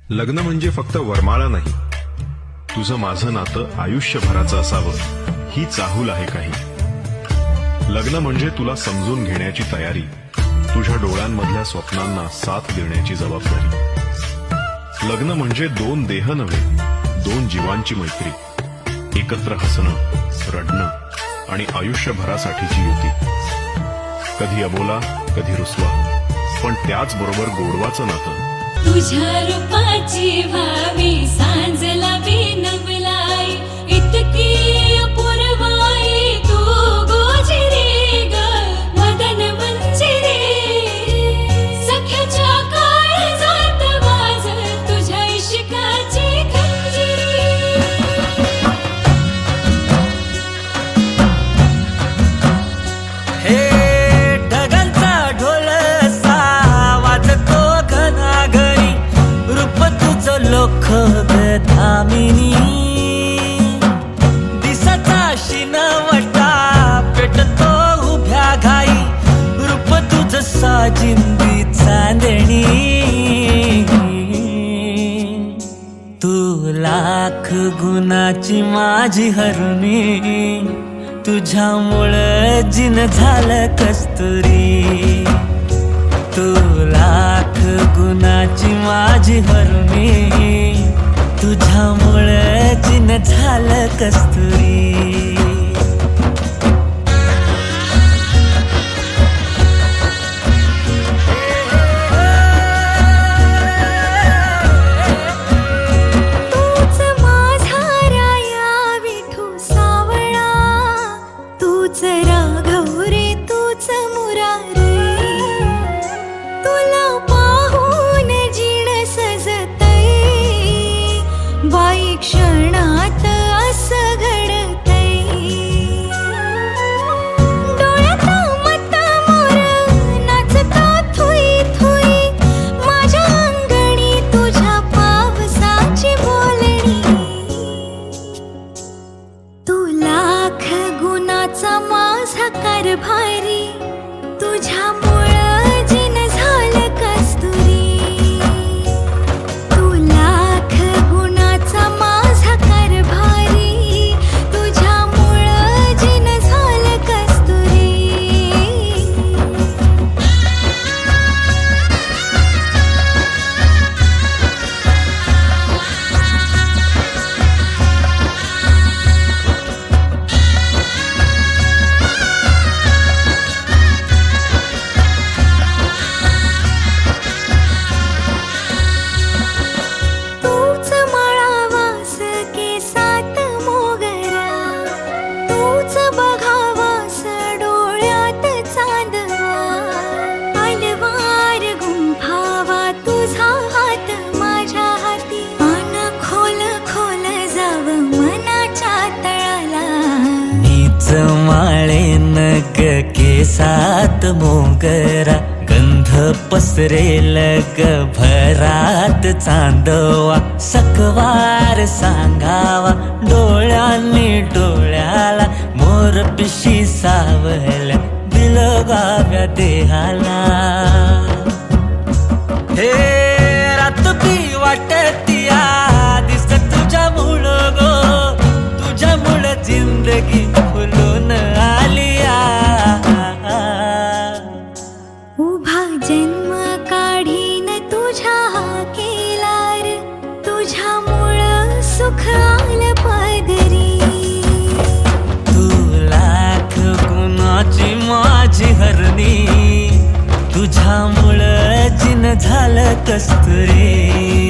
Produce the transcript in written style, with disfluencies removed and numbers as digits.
लग्न म्हणजे फक्त वरमाळा नाही, तुझं माझं नातं आयुष्यभराचं असावं ही चाहूल आहे काही। लग्न म्हणजे तुला समजून घेण्याची तयारी, तुझ्या डोळ्यांमधल्या स्वप्नांना साथ देण्याची जबाबदारी। लग्न म्हणजे दोन देह नव्हे, दोन जीवांची मैत्री, एकत्र हसणं, रडणं आणि आयुष्यभरासाठीची युती। कधी अबोला, कधी रुसवा, पण त्याचबरोबर गोडवाचं नातं। तुझ्या रूपाची भावी सांजला बिनवलाई, इतकी अपूर्वाई तू गोजिरी ग मदन मंजिरी। सख्याच्या काळजात वाज तुझ्या इश्काची खंजिरी। हे ढगांचा ढोल असा वाजतो घनाघरी, रूप तुझं लोख धामिनी। दिसाचा शिनवटा पेटतो उभ्या घाई, रूप तुझं साजिंदी चांदणी। तू लाख गुणाची माझी हरणी, तुझ्यामुळं जिन झालं कस्तुरी। तू लाख गुणाची माझी हरणी, तुझ्यामुळं जिन झालं कस्तुरी। बाई क्षणात असं घडतंय, डोळ्यात मत मोर नाचता थुई थुई, माझ्या अंगणी तुझ्या पावसाची बोलणी। तू लाख गुणाचा माझा कारभारी, तुझ्यामुळं जिन झालं कस्तुरी। माळेन ग केसात मोगरा, गंध पसरेल ग भरात चांदवा। सकवार सांगावा डोळ्यांनी डोळ्याला, मोर पिशी सावल्या दिल गाव्या देहाला। हे रात बी वाटतिया दिस तुझ्यामुळं गो, तुझ्यामुळं जिंदगी फुलून आलिया। उभा जन्म काढीन तुझ्या केलार, तुझ्यामुळं सुख आलं पदरी। तू लाख गुणाची माझी हरणी, तुझ्यामुळं जिन झालं कस्तुरी।